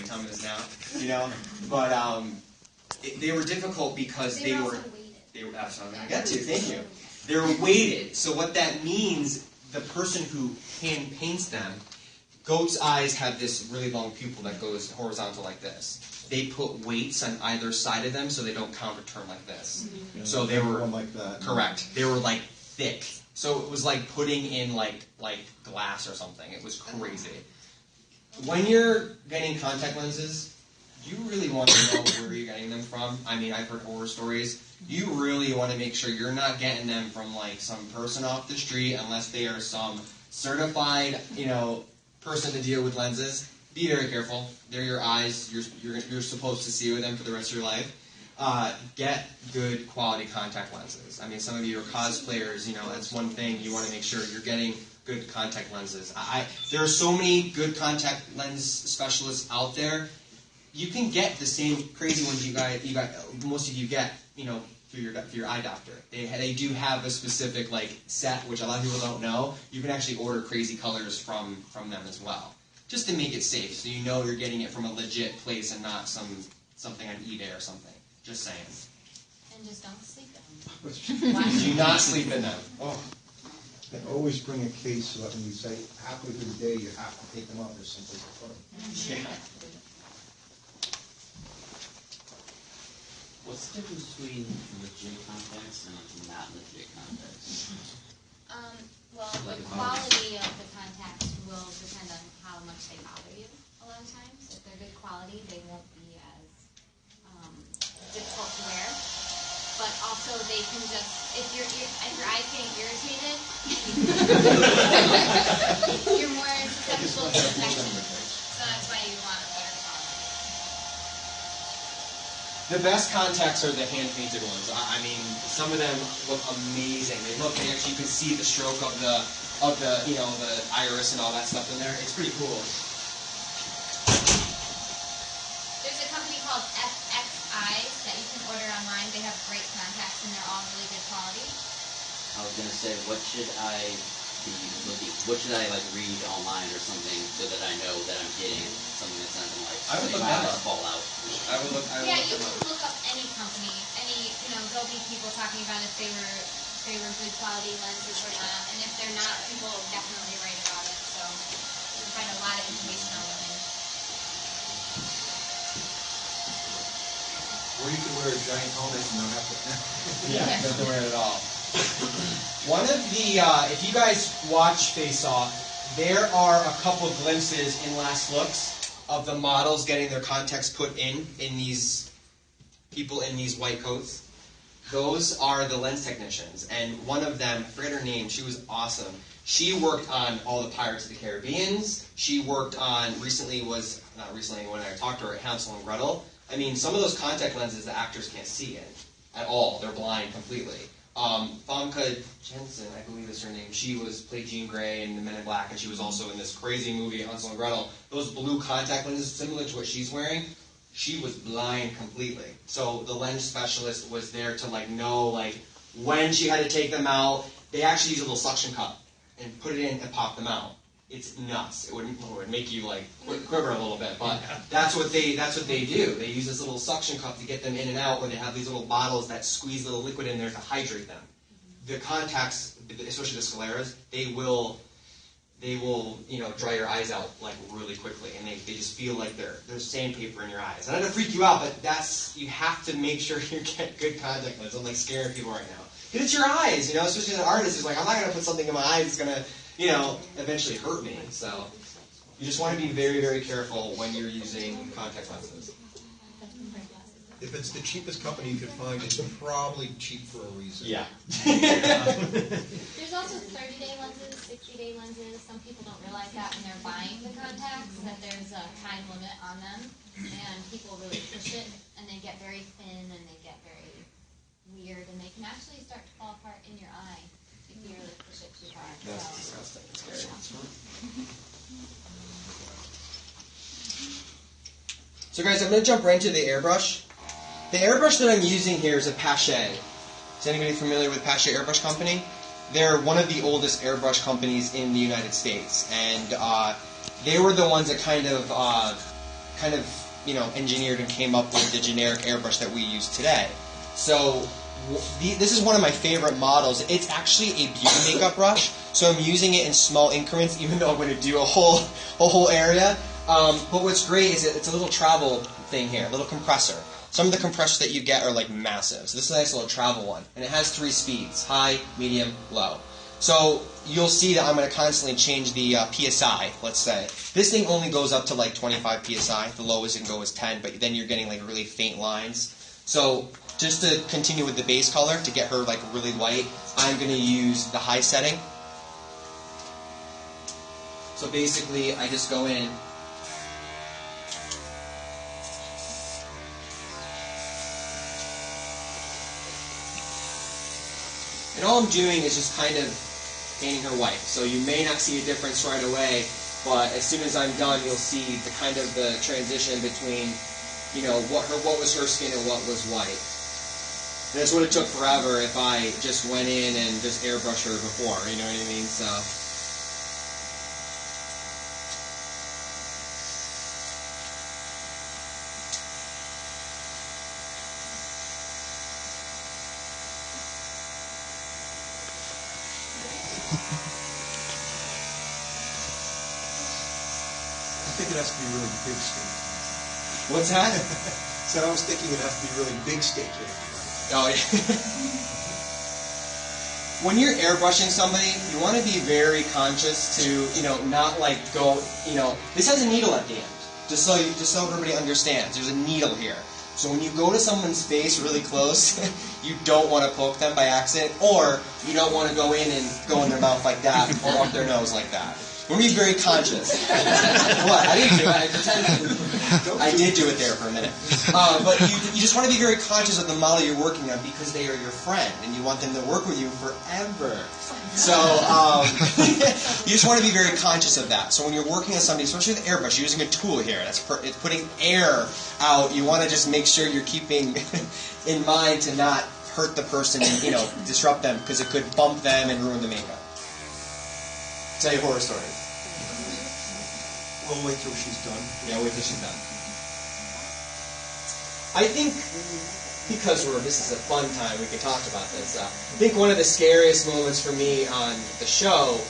time it is now, you know. But they were difficult because they were. That's what I'm going to get to. Thank you. They're weighted. So what that means, the person who hand paints them, goat's eyes have this really long pupil that goes horizontal like this. They put weights on either side of them so they don't counter-turn like this. Yeah, so they were like that. Correct. They were like thick. So it was like putting in like glass or something. It was crazy. When you're getting contact lenses, you really want to know where you're getting them from. I mean, I've heard horror stories. You really want to make sure you're not getting them from like some person off the street unless they are some certified, you know, person to deal with lenses. Be very careful. They're your eyes. You're supposed to see with them for the rest of your life. Get good quality contact lenses. I mean, some of you are cosplayers. You know, that's one thing. You want to make sure you're getting good contact lenses. There are so many good contact lens specialists out there. You can get the same crazy ones you got. Most of you get, you know, through your eye doctor. They do have a specific like set, which a lot of people don't know. You can actually order crazy colors from them as well, just to make it safe, so you know you're getting it from a legit place and not something on eBay or something. Just saying. And just don't sleep in them. Do not sleep in them. Oh. And always bring a case so that when you say halfway through the day you have to take them out, there's someplace to put them. Yeah. What's the difference between legit contacts and not legit contacts? Well, the quality of the contacts will depend on how much they bother you a lot of times. If they're good quality, they won't be as difficult to wear. But also, they can just, if your eyes getting irritated, you're more susceptible to infection. So that's why you want a better quality. The best contacts are the hand-painted ones. I mean, some of them look amazing. They actually you can see the stroke of the you know, the iris and all that stuff in there. It's pretty cool. There's a company called FX Eyes that you can order online. They have great contacts and they're all really good quality. I was gonna say, what should I be looking? What should I like read online or something so that I know that I'm getting something that's not gonna like I would make look my that eyes up. fall out? I would look. Yeah, you can look up any company, there'll be people talking about if they were good quality lenses or not, and if they're not, people definitely write about it, so you can find a lot of information online. Or you could wear a giant helmet and not have to. Yeah, doesn't wear it at all. One of the, if you guys watch Face Off, there are a couple glimpses in Last Looks of the models getting their contacts put in these people in these white coats. Those are the lens technicians, and one of them, I forget her name, she was awesome. She worked on all the Pirates of the Caribbeans. She worked on, not recently when I talked to her, Hansel and Gretel. I mean, some of those contact lenses the actors can't see in at all. They're blind completely. Famke Jensen, I believe is her name. She played Jean Grey in The Men in Black, and she was also in this crazy movie, Hansel and Gretel. Those blue contact lenses, similar to what she's wearing, she was blind completely. So the lens specialist was there to know when she had to take them out. They actually use a little suction cup and put it in and pop them out. It's nuts. It would make you quiver a little bit, but that's what they do. They use this little suction cup to get them in and out, or they have these little bottles that squeeze a little liquid in there to hydrate them. The contacts, especially the scleras, they will dry your eyes out really quickly, and they just feel like there's sandpaper in your eyes. And I don't freak you out, but you have to make sure you get good contact lenses. I'm scaring people right now. Because it's your eyes, especially as an artist, it's I'm not going to put something in my eyes that's going to eventually hurt me. So you just want to be very, very careful when you're using contact lenses. If it's the cheapest company you could find, it's probably cheap for a reason. Yeah. There's also 30-day lenses, 60-day lenses. Some people don't realize that when they're buying the contacts, that there's a time limit on them, and people really push it, and they get very thin, and they get very weird, and they can actually start to fall apart in your eye if you really push it too hard. That's disgusting. It's scary. So guys, I'm going to jump right into the airbrush. The airbrush that I'm using here is a Pache. Is anybody familiar with Pache Airbrush Company? They're one of the oldest airbrush companies in the United States, and they were the ones that kind of kind of, engineered and came up with the generic airbrush that we use today. So this is one of my favorite models. It's actually a beauty makeup brush, so I'm using it in small increments, even though I'm going to do a whole area. But what's great is it's a little travel thing here, a little compressor. Some of the compressors that you get are like massive. So this is a nice little travel one, and it has 3 speeds: high, medium, low. So you'll see that I'm going to constantly change the PSI, let's say. This thing only goes up to like 25 PSI. The lowest it can go is 10, but then you're getting like really faint lines. So just to continue with the base color, to get her like really white, I'm going to use the high setting. So basically, I just go in. And all I'm doing is just kind of painting her white. So you may not see a difference right away, but as soon as I'm done, you'll see the kind of the transition between, what was her skin and what was white. And this would have took forever if I just went in and just airbrushed her before, you know what I mean? So. I think it has to be really big steak. What's that? So I was thinking it has to be really big steak. Oh, yeah. When you're airbrushing somebody, you want to be very conscious to, not like go, this has a needle at the end. Just so everybody understands, there's a needle here. So when you go to someone's face really close, you don't want to poke them by accident, or you don't want to go in and go in their mouth like that, or up their nose like that. You want to be very conscious. What? I didn't do it. I pretended. I did do it there for a minute. But you just want to be very conscious of the model you're working on because they are your friend, and you want them to work with you forever. So you just want to be very conscious of that. So when you're working on somebody, especially with airbrush, you're using a tool here. It's putting air out. You want to just make sure you're keeping in mind to not hurt the person and disrupt them, because it could bump them and ruin the makeup. Tell you horror stories. We'll wait till she's done. Yeah, wait till she's done. I think, because this is a fun time, we can talk about this. I think one of the scariest moments for me on the show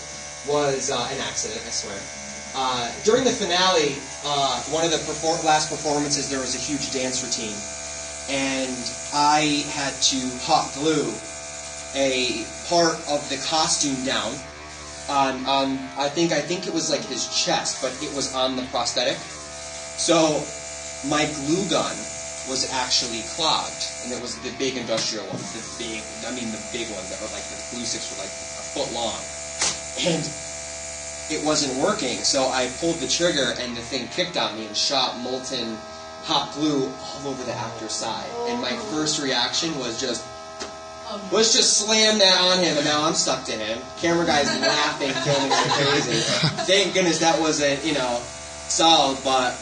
was an accident, I swear. During the finale, one of the last performances, there was a huge dance routine. And I had to hot glue a part of the costume down on I think it was like his chest, but it was on the prosthetic. So my glue gun was actually clogged, and it was the big industrial ones, the big ones that were like the glue sticks were like a foot long, and it wasn't working. So I pulled the trigger, and the thing kicked on me and shot molten hot glue all over the actor's side. And my first reaction was just. Let's just slam that on him, and now I'm stuck to him. Camera guy's laughing, filming like crazy. Thank goodness that wasn't, solved, but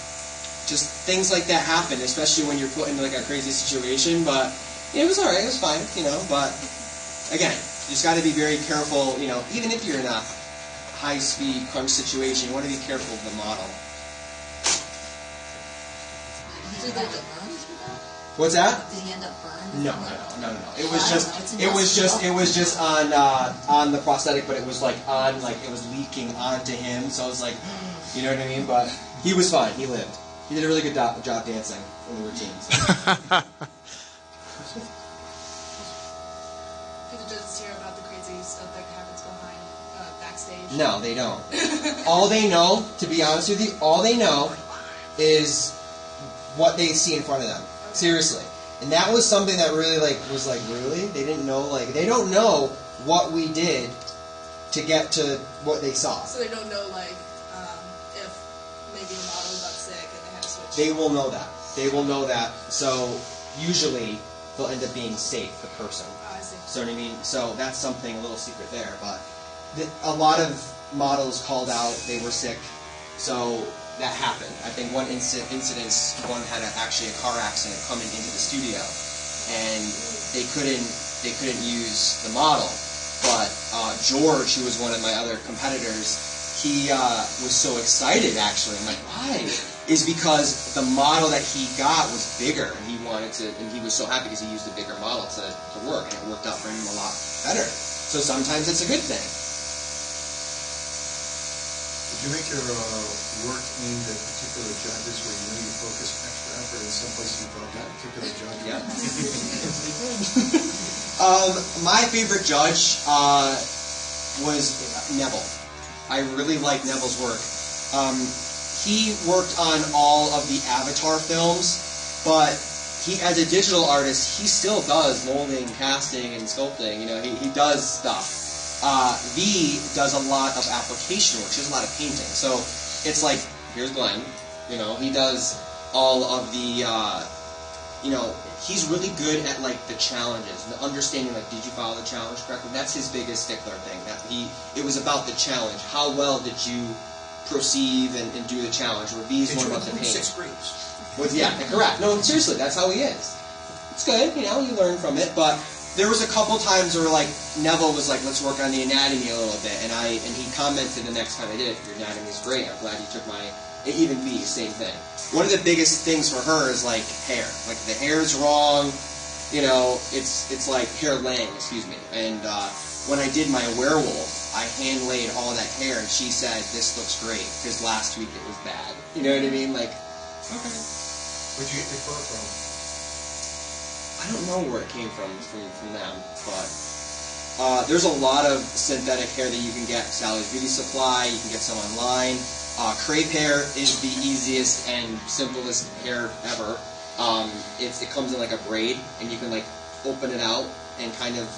just things like that happen, especially when you're put in like a crazy situation. But it was alright, it was fine, but again, you just got to be very careful, even if you're in a high-speed crunch situation, you want to be careful of the model. Did you get burned with that? What's that? Did he end up burned? No. It was just on the prosthetic, but it was like it was leaking onto him. So I was like, you know what I mean? But he was fine. He lived. He did a really good job dancing in the routines. People just hear about the crazy stuff that happens behind backstage. No, they don't. All they know, to be honest with you, all they know is what they see in front of them. Seriously. And that was something that really was really? They didn't know, they don't know what we did to get to what they saw. So they don't know, if maybe the model got sick and they had to switch. They will know that. They will know that. So usually they'll end up being safe, the person. Oh, I see. So what I mean? So that's something, a little secret there. But a lot of models called out, they were sick. So that happened. I think one one had actually a car accident coming into the studio, and they couldn't use the model. But George, who was one of my other competitors, he was so excited. Actually, I'm like, why? is because the model that he got was bigger, and he wanted to, and he was so happy because he used a bigger model to work, and it worked out for him a lot better. So sometimes it's a good thing. Did you make your work aimed at particular judges where you know you focus extra effort in some place you thought that particular judge? Yeah. My favorite judge was Neville. I really like Neville's work. He worked on all of the Avatar films, but he, as a digital artist, he still does molding, casting, and sculpting. You know, he does stuff. V does a lot of application work. She does a lot of painting. So it's like, here's Glenn. You know, he does all of the, you know, he's really good at like the challenges, the understanding. Like, did you follow the challenge correctly? That's his biggest stickler thing. That it was about the challenge. How well did you perceive and do the challenge? Where V's more about the paint. 6 grades. Yeah, correct. No, seriously, that's how he is. It's good, you know, you learn from it, but there was a couple times where like Neville was like, let's work on the anatomy a little bit, and he commented the next time I did it, your anatomy's great, I'm glad you took my, even V, same thing. One of the biggest things for her is like hair. Like the hair's wrong, you know, it's like hair laying, excuse me. And when I did my werewolf, I hand laid all that hair, and she said, this looks great, because last week it was bad. You know what I mean? Like, okay. Where'd you get your fur from? I don't know where it came from them, but there's a lot of synthetic hair that you can get. Sally's Beauty Supply, you can get some online. Crepe hair is the easiest and simplest hair ever. It comes in like a braid, and you can like open it out and kind of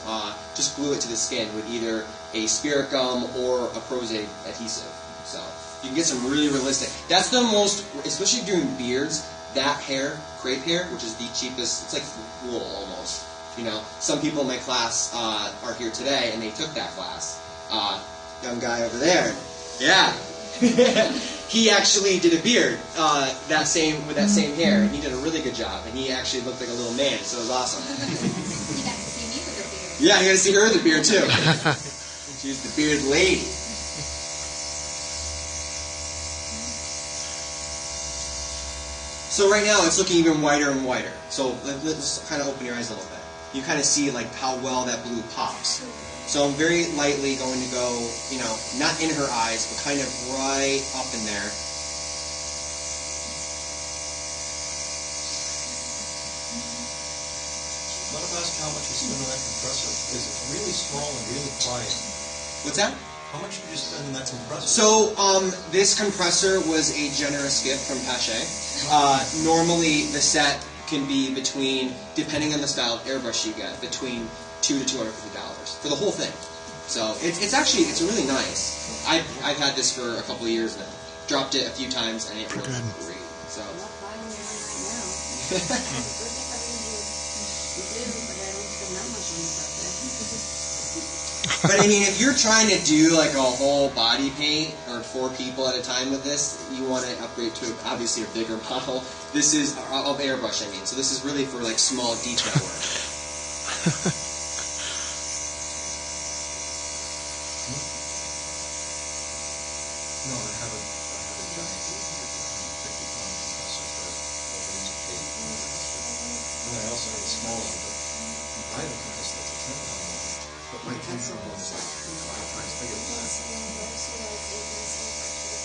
just glue it to the skin with either a spirit gum or a Prozade adhesive. So you can get some really realistic. That's the most, especially doing beards. That hair, crepe hair, which is the cheapest. It's like wool almost. You know, some people in my class are here today, and they took that class. Young guy over there, yeah. He actually did a beard with that same hair, and he did a really good job. And he actually looked like a little man, so it was awesome. You got to see me with a beard. Yeah, you got to see her with a beard too. She's the beard lady. So right now it's looking even whiter and whiter. So let's kind of open your eyes a little bit. You kind of see like how well that blue pops. So I'm very lightly going to go, you know, not in her eyes, but kind of right up in there. Let him ask how much you spend on that compressor, because it's really small and really quiet. What's that? How much did you spend on that compressor? So this compressor was a generous gift from Pache. Normally the set can be between, depending on the style of airbrush you get, between $200 to $250 for the whole thing. So it's actually really nice. I've had this for a couple of years now. Dropped it a few times and it works great. So. I'm not buying one right now. You do, but I don't spend that much on it. But I mean, if you're trying to do like a whole body paint or 4 people at a time with this, you want to upgrade to obviously a bigger model. This is of airbrush, I mean. So this is really for like small detail work. No, I have a giant 50-pound compressor for overuse paint. And I also have a small one, but I have a compressor that's a 10-pound one. But my 10-pound one is like 5 times bigger than that.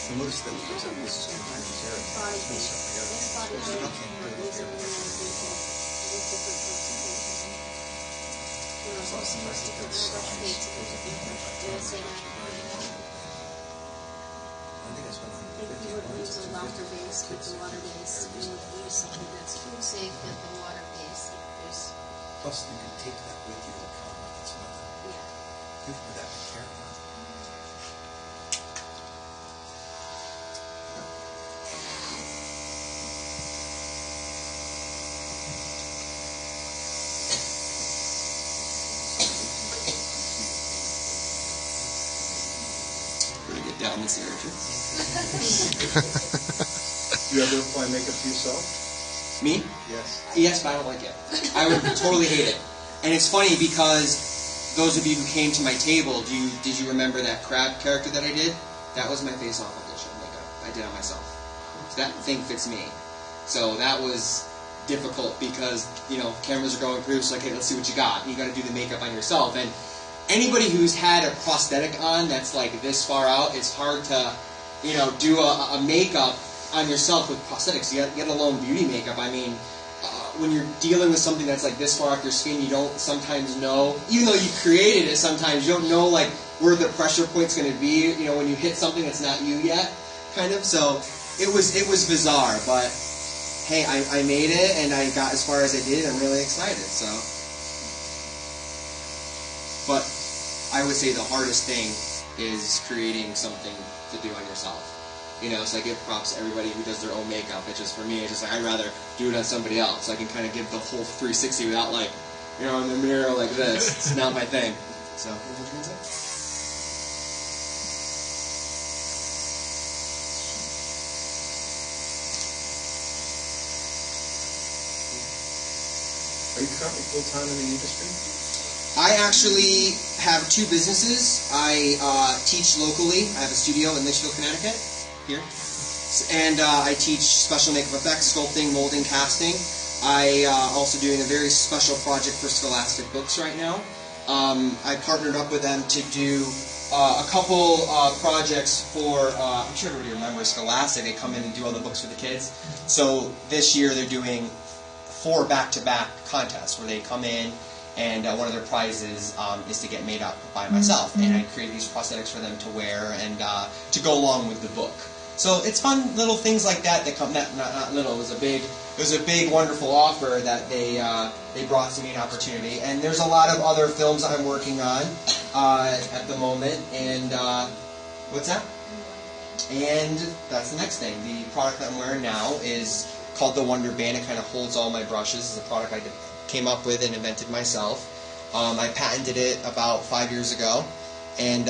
You'll notice that, for example, this is behind this area. It's been stuck together. There's nothing good up here. I think I spent $150 If you would on it. use a laughter base with the water base, and you would use something that's food safe with the water base, there's, Plus, you can take that with you to combat. It's not that. yeah. You can put that in a camera. Pretty good down this area too. Do you ever apply makeup to yourself? Me? Yes. Yes, but I don't like it. I would totally hate it. And it's funny because those of you who came to my table, did you remember that crab character that I did? That was my face-off audition makeup I did on myself. that thing fits me. So that was difficult because, cameras are going through, so like, hey, let's see what you got. You got to do the makeup on yourself. And anybody who's had a prosthetic on that's like this far out, it's hard to, do a makeup on yourself with prosthetics, let alone beauty makeup. I mean, when you're dealing with something that's like this far off your skin, you don't sometimes know, even though you created it sometimes, you don't know like where the pressure point's going to be, when you hit something that's not you yet, kind of. So it was bizarre, but hey, I made it and I got as far as I did. I'm really excited, so. But I would say the hardest thing is creating something to do on yourself. So I give props to everybody who does their own makeup. It's just, for me, it's just like, I'd rather do it on somebody else. So I can kind of give the whole 360 without like, in the mirror like this. It's not my thing. So, Are you currently full-time in the industry? I actually have 2 businesses. I teach locally. I have a studio in Litchfield, Connecticut, here. And I teach special makeup effects, sculpting, molding, casting. I also doing a very special project for Scholastic Books right now. I partnered up with them to do a couple projects for, I'm sure everybody remembers Scholastic. They come in and do all the books for the kids. So this year they're doing 4 back-to-back contests where they come in and one of their prizes is to get made up by myself. And I created these prosthetics for them to wear and to go along with the book. So it's fun little things like that come. Not little. It was a big, wonderful offer that they brought to me, an opportunity. And there's a lot of other films I'm working on at the moment. And what's that? And that's the next thing. The product that I'm wearing now is called the Wonder Band. It kind of holds all my brushes. It's a product I came up with and invented myself. I patented it about 5 years ago, and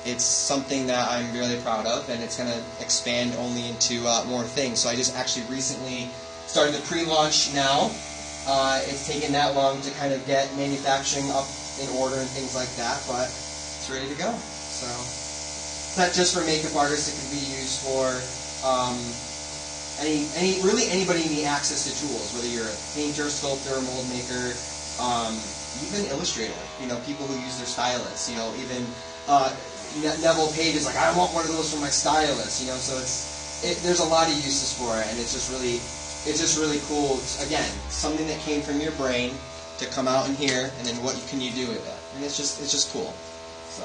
it's something that I'm really proud of, and it's going to expand only into more things. So I just actually recently started the pre-launch now. It's taken that long to kind of get manufacturing up in order and things like that, but it's ready to go. So it's not just for makeup artists. It can be used for really anybody needing access to tools, whether you're a painter, sculptor, mold maker, even illustrator. People who use their stylists. Even Neville Page is like, I want one of those for my stylist. So there's a lot of uses for it, and it's just really cool. Again, something that came from your brain to come out in here, and then what can you do with it? And it's just cool. So.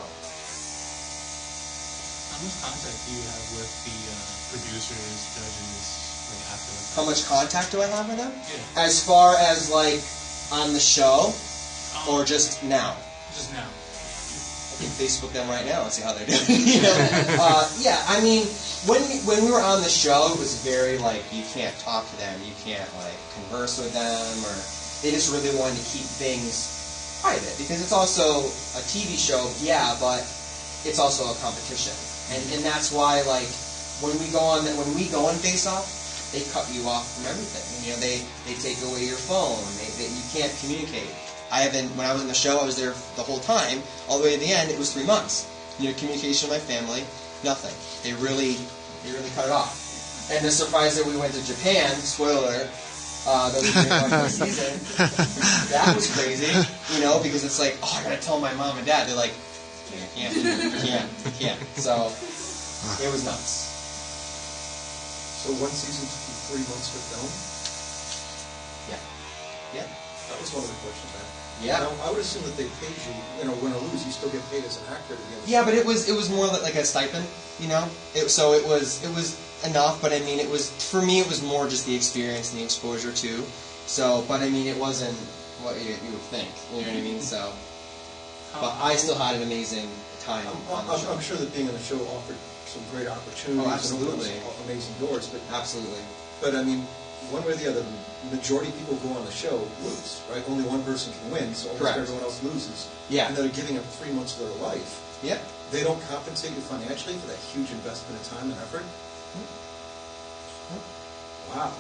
How much contact do you have with the producers, judges, after? How much contact do I have with them? Yeah. As far as on the show, or just now? Just now. I can Facebook them right now and see how they're doing. Yeah, I mean, when we were on the show, it was very you can't talk to them, you can't converse with them, or they just really wanted to keep things private because it's also a TV show, yeah, but it's also a competition, and that's why when we go on Face Off, they cut you off from everything. They take away your phone. You can't communicate. When I was in the show, I was there the whole time, all the way to the end. It was 3 months. Communication with my family, nothing. They really cut it off. And the surprise that we went to Japan, spoiler, those who didn't watch the season, that was crazy, because it's I gotta tell my mom and dad. They're like, you can't. So, it was nuts. So 1 season took you 3 months to film? Yeah. That was one of the questions I had. Yeah. Now, I would assume that they paid you, win or lose, you still get paid as an actor to be in the Yeah, but it was more like a stipend, So it was enough, but I mean, for me it was more just the experience and the exposure too. So, but I mean, it wasn't what you would think. You know what I mean? So, but I still had an amazing time on the show. I'm sure that being on the show offered some great opportunities. Oh, absolutely. And opened some amazing doors, but Absolutely. But I mean, one way or the other, the majority of people who go on the show lose, right? Only one person can win, so almost Correct. everyone else loses. Yeah. And they're giving up 3 months of their life. Yeah. They don't compensate you financially for that huge investment of time and effort. Wow.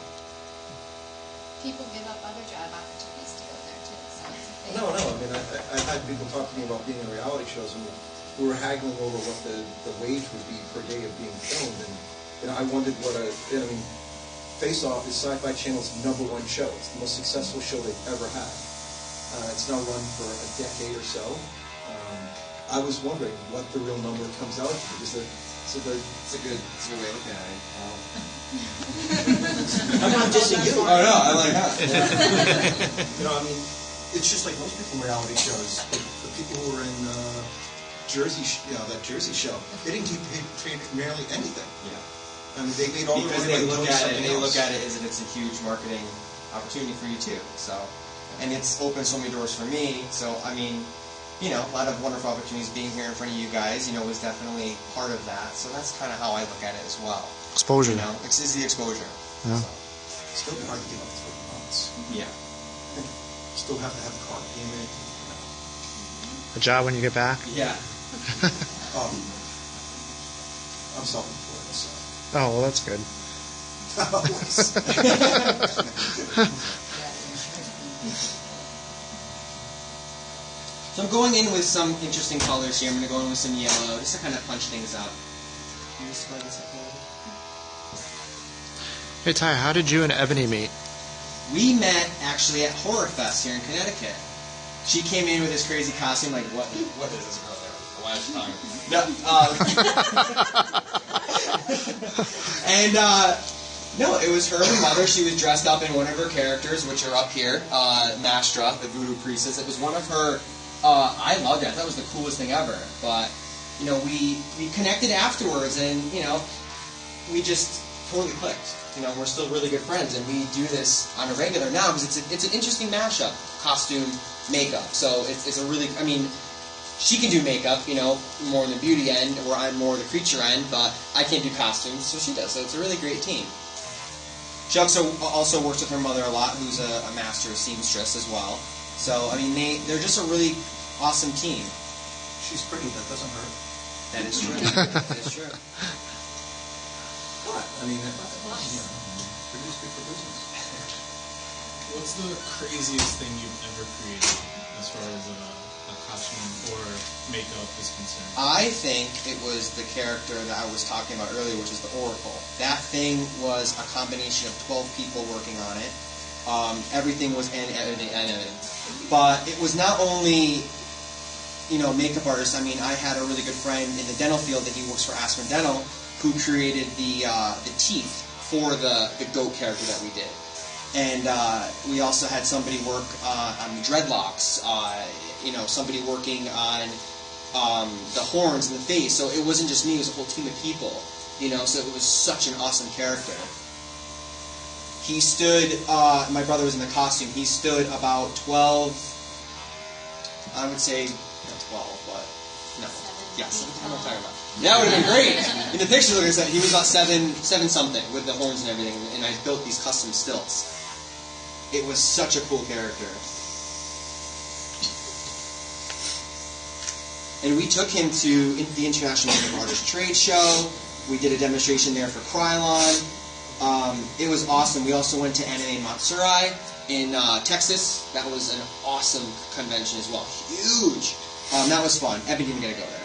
People give up other job opportunities to go there too. So it's a big No. I mean, I've had people talk to me about being in reality shows, and we were haggling over what the wage would be per day of being filmed, and I wondered I mean, Face Off is Sci-Fi Channel's #1 show. It's the most successful show they've ever had. It's now run for a decade or so. I was wondering what the real number comes out to. It's a good way to look at it. I'm not dissing you. Oh no, I like that. I mean, it's just like most people in reality shows. The people who were in Jersey, that Jersey show, they didn't get paid nearly anything. Yeah. I mean, they made all the because money they by look doing at it. something They else. look at it as that it's a huge marketing opportunity for you too. So, and it's opened so many doors for me. So, I mean, a lot of wonderful opportunities being here in front of you guys. Was definitely part of that. So that's kind of how I look at it as well. Exposure. It's the exposure. Yeah. So, Still be hard to give up the months. yeah. Still have to have the car payment. A job when you get back? Yeah. I'm self-employed, so. Oh, well, that's good. So I'm going in with some interesting colors here. I'm going to go in with some yellow, just to kind of punch things up. Can you just go ahead and set that? Hey, Ty, how did you and Ebony meet? We met actually at Horror Fest here in Connecticut. She came in with this crazy costume, like, what is this girl there? Why is she talking? No, and, no, it was her and her mother. She was dressed up in one of her characters, which are up here, Mastra, the voodoo priestess. It was one of her, I loved it. I thought it was the coolest thing ever. But, we connected afterwards, and, we just totally clicked. We're still really good friends, and we do this on a regular now because it's an interesting mashup, costume, makeup. So it's a really, she can do makeup, more on the beauty end, where I'm more the creature end, but I can't do costumes, so she does. So it's a really great team. She also works with her mother a lot, who's a master seamstress as well. So, they're just a really awesome team. She's pretty, that doesn't hurt. That is true. That is true. But, produce good for business. What's the craziest thing you've ever created as far as a costume or makeup is concerned? I think it was the character that I was talking about earlier, which is the Oracle. That thing was a combination of 12 people working on it. Everything was edited. But it was not only, makeup artists. I had a really good friend in the dental field that he works for Aspen Dental, who created the teeth for the goat character that we did. And we also had somebody work on the dreadlocks, somebody working on the horns and the face. So it wasn't just me, it was a whole team of people, so it was such an awesome character. He stood, my brother was in the costume, he stood about 12, I would say, not 12, but, no, yeah, 17, I'm talking about. That would have been great. In the picture, like I said, he was about seven something with the horns and everything, and I built these custom stilts. It was such a cool character. And we took him to the International Makeup Artist Trade Show. We did a demonstration there for Krylon. It was awesome. We also went to Anime Matsurai in Texas. That was an awesome convention as well. Huge. That was fun. Ebony didn't get to go there.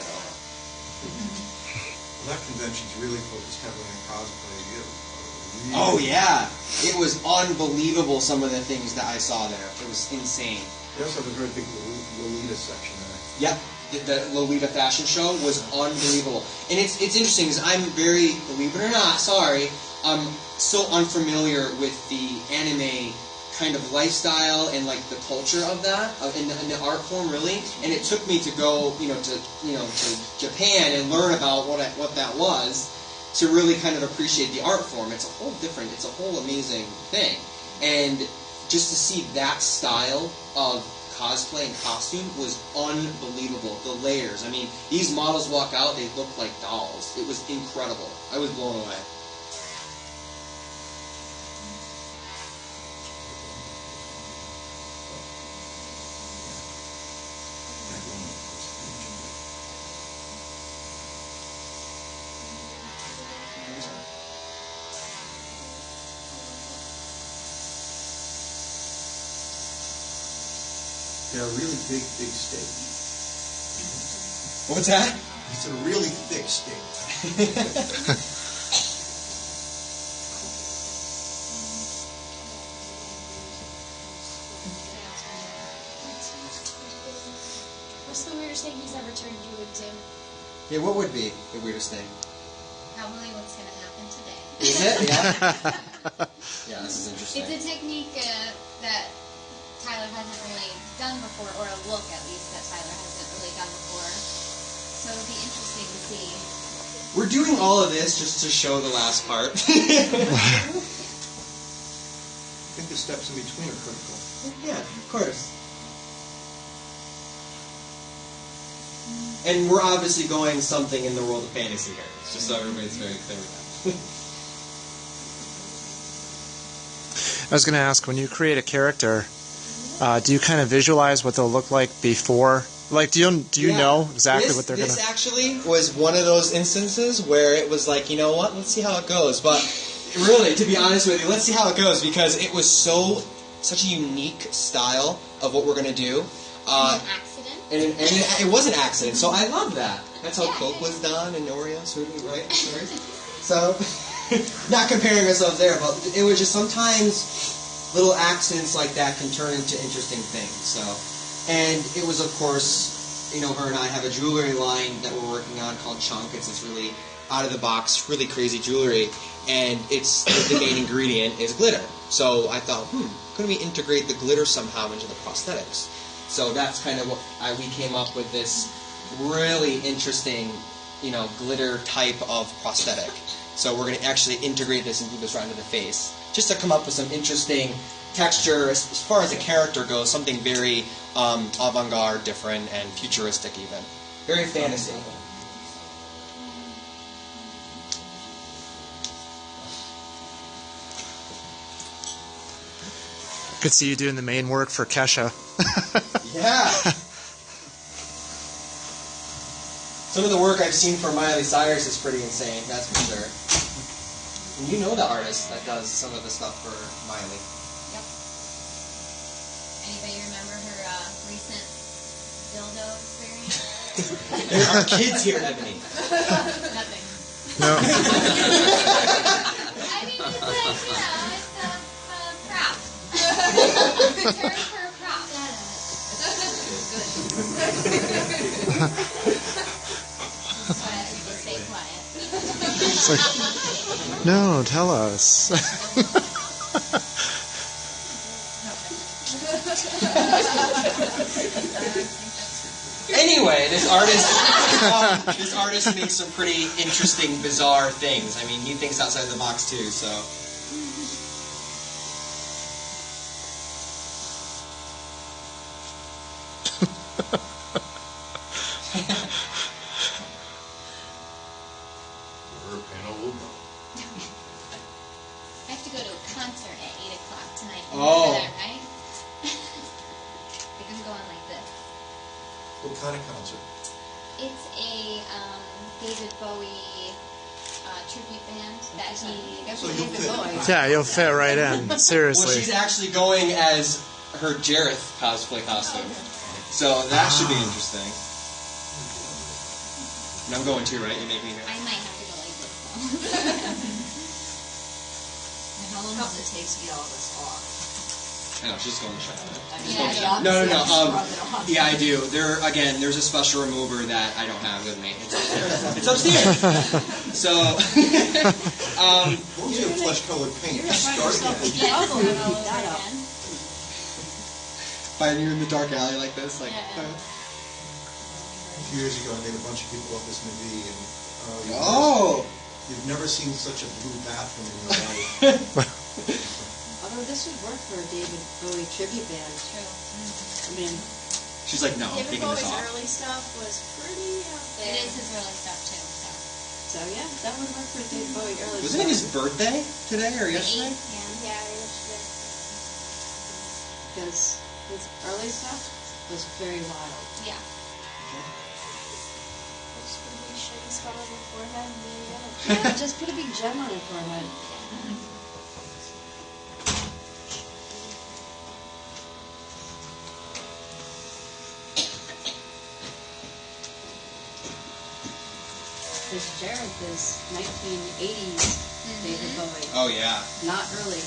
Well, that convention's really focused heavily on cosplay. Oh yeah, it was unbelievable. Some of the things that I saw there, it was insane. They also have a very big Lolita section there. Yep, the Lolita fashion show was unbelievable, and it's interesting because I'm very, believe it or not, I'm so unfamiliar with the anime kind of lifestyle and like the culture of that, in the art form really. And it took me to go, to Japan and learn about what that was, to really kind of appreciate the art form. It's a whole amazing thing. And just to see that style of cosplay and costume was unbelievable. The layers. These models walk out, they look like dolls. It was incredible. I was blown away. They're a really big steak. What's that? It's a really thick steak. What's the weirdest thing he's ever turned you into? Yeah, what would be the weirdest thing? Probably what's going to happen today. Is it? Yeah. Yeah, this is interesting. It's a technique that Tyler hasn't really done before, or a look at least that Tyler hasn't really done before. So it'll be interesting to see. We're doing all of this just to show the last part. I think the steps in between are critical. Yeah, of course. And we're obviously going something in the world of fantasy here, just so everybody's very clear with that. I was going to ask, when you create a character, do you kind of visualize what they'll look like before? Like, do you know exactly what they're going to... This actually was one of those instances where it was like, you know what, let's see how it goes. But really, to be honest with you, let's see how it goes, because it was such a unique style of what we're going to do. An accident. And it was an accident, so I love that. That's how Coke was done and Oreos, right? Sorry. So, not comparing ourselves there, but it was just sometimes little accidents like that can turn into interesting things. So, and it was, of course, her and I have a jewelry line that we're working on called Chunk. It's this really out of the box, really crazy jewelry, and it's the main ingredient is glitter. So I thought, couldn't we integrate the glitter somehow into the prosthetics? So that's kind of what we came up with, this really interesting, glitter type of prosthetic. So we're going to actually integrate this and do this right into the face, just to come up with some interesting texture as far as the character goes, something very avant-garde, different, and futuristic even. Very fantasy. Could see you doing the main work for Kesha. Yeah. Some of the work I've seen for Miley Cyrus is pretty insane, that's for sure. And you know the artist that does some of the stuff for Miley. Yep. Anybody remember her recent dildo experience? There are kids here, Ebony. Nothing. No. I mean, it's a prop. Term for a prop. That's why I have to stay quiet. It's like, no, tell us. Anyway, this artist makes some pretty interesting, bizarre things. I mean, he thinks outside the box too, so. I have to go to a concert at 8 o'clock tonight. You Oh. remember that, right? It can go on like this. What kind of concert? It's a David Bowie tribute band that he... So you'll fit. Yeah, you'll fit right in. Well, Seriously. she's actually going as her Jareth cosplay costume. So that should be interesting. And I'm going too, right? You're making me... I might have to go like this, though. How long does it take to get all this off? I know, she's going to shut up. Yeah. No. Yeah, I do. There's a special remover that I don't have with me. It's upstairs. So, What was your flesh-colored paint? Start again. Yes, Oh, all over that up. again. Finding you in the dark alley like this, like. Yeah. A few years ago, I made a bunch of people up this movie, and you've never seen such a blue bathroom in your life. Although this would work for a David Bowie tribute band. True. I mean, She's like, no, I'm David taking this Bowie's off. early stuff was pretty out there. It is his early stuff, too. so yeah, that would work for David Bowie early. Wasn't it his birthday today or yesterday? Yeah. Yeah, yesterday. Because his early stuff was very wild. Yeah. Just a big shitty spot on the forehead. And there you go. Yeah, just put a big gem on it for him. This Jareth is 1980s David Bowie, Oh, yeah. not early.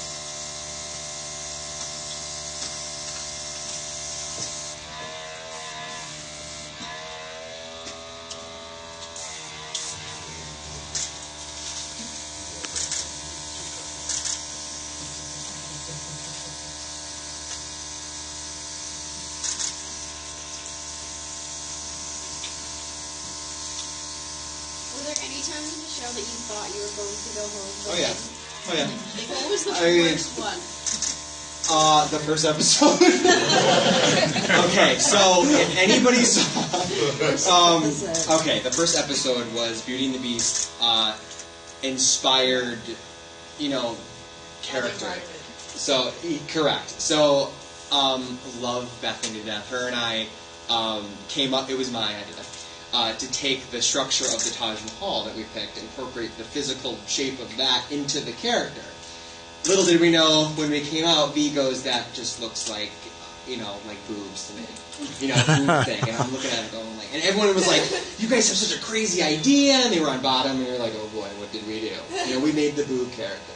ones in the show that you thought you were going to go home? Oh yeah. Oh yeah. What was the I- worst one? The first episode. Okay, so if anybody saw, okay, the first episode was Beauty and the Beast, inspired, character. So correct. So, love Bethany to death. Her and I came up. It was my idea to take the structure of the Taj Mahal that we picked, incorporate the physical shape of that into the character. Little did we know when we came out, V goes, that just looks like, like boobs to me. Boob thing. And I'm looking at it going like, and everyone was like, you guys have such a crazy idea. And they were on bottom, and we were like, oh boy, what did we do? We made the boob character,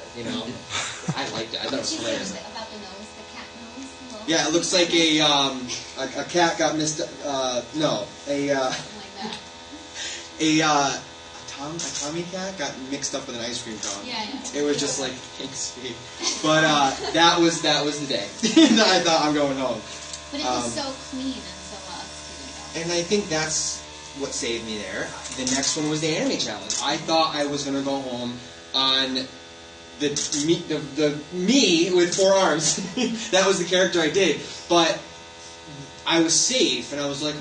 I liked it. I thought it was hilarious. About the nose, the cat nose. Yeah, it looks like a cat got a Tommy cat got mixed up with an ice cream cone. Yeah. It was just like, thanks, sweet. But that was the day. I thought I'm going home. But it was so clean and so well executed. And I think that's what saved me there. The next one was the anime challenge. I thought I was going to go home on the me with 4 arms. That was the character I did. But I was safe, and I was like,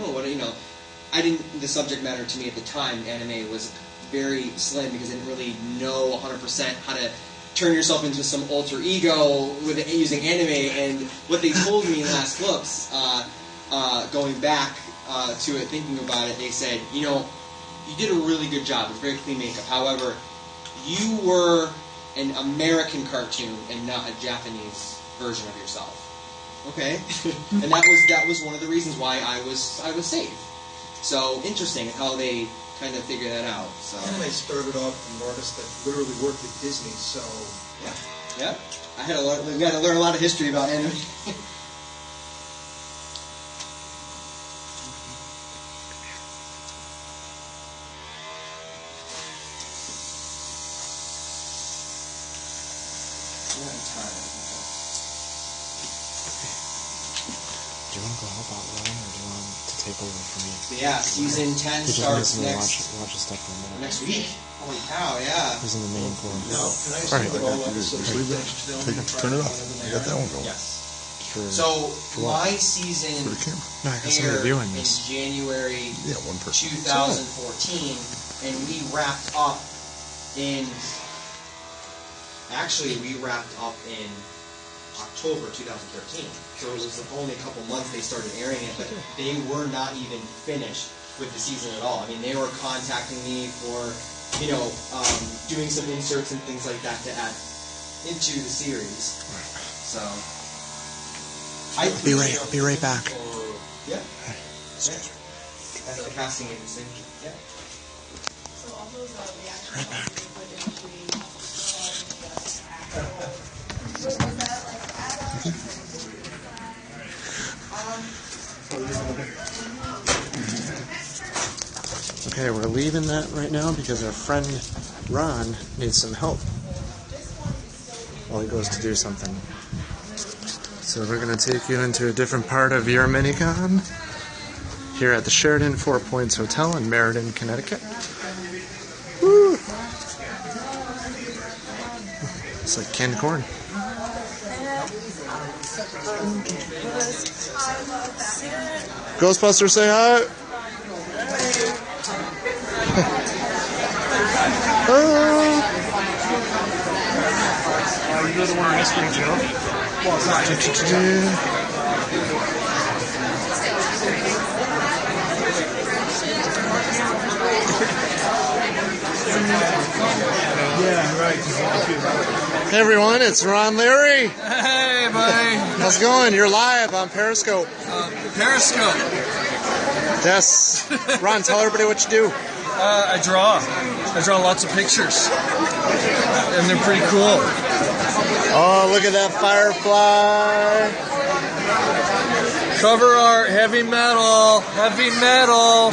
I didn't. The subject matter to me at the time, anime, was very slim because I didn't really know 100% how to turn yourself into some alter ego with using anime. And what they told me in Last Looks, going back to it, thinking about it, they said, you did a really good job. It was very clean makeup. However, you were an American cartoon and not a Japanese version of yourself. Okay, and that was one of the reasons why I was safe. So interesting how they kind of figure that out. So Anime started off from artists that literally worked at Disney, so yeah. We had to learn a lot of history about anime. Do you want to go help out Ron, or do you want to take over for me? But yeah, season 10 He just starts needs to watch his stuff for a minute. next week. Holy cow! Yeah. He's in the main floor. now, can I Alright. say that all episodes Leave are that. finished filming Take it, prior turn it to off. the I end got of that the one going. Yes. Sure. So what? my season For the camera. No, I got somebody aired viewing in this. January Yeah, one person. 2014, and we wrapped up in. Actually, we wrapped up in October 2013. So it was only a couple months they started airing it, but they were not even finished with the season at all. I mean, they were contacting me for, doing some inserts and things like that to add into the series. So, I'll be right back. Yeah. That's the casting agency. Yeah. So all those reactions Right back. you put into Okay, we're leaving that right now because our friend Ron needs some help while he goes to do something. So we're going to take you into a different part of Yourminicon here at the Sheraton 4 Points Hotel in Meriden, Connecticut. Woo! It's like canned corn. Ghostbusters, say hi! You're the one whispering, Joe? Yeah, right. Hey everyone, it's Ron Leary. Hey, buddy. How's it going? You're live on Periscope. Periscope. Yes. Ron, tell everybody what you do. I draw. I draw lots of pictures. And they're pretty cool. Oh, look at that firefly. Cover art, heavy metal. Heavy metal.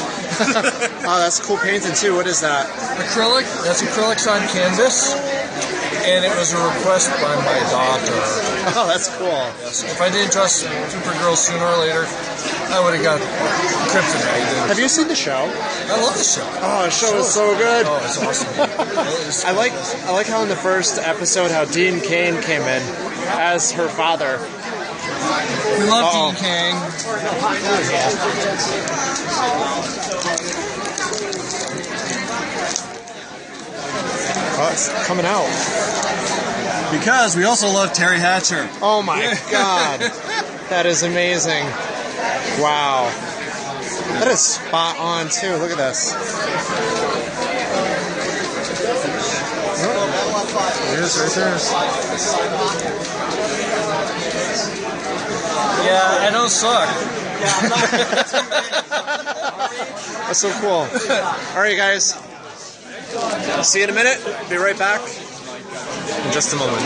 Oh, that's a cool painting too. What is that? Acrylic. That's acrylics on canvas. and it was a request by my daughter. Oh, that's cool. Yes. If I didn't trust Supergirl sooner or later, I would have got kryptonite. Have you seen the show? I love the show. Oh, the show is so good. Oh, it's awesome. It's I like how in the first episode how Dean Cain came in as her father. We love Dean Cain. Oh, it's coming out. Because we also love Terry Hatcher. Oh my God. That is amazing. Wow. That is spot on too. Look at this. It is right there. Yeah, I don't suck. That's so cool. Alright guys. See you in a minute. Be right back. In just a moment.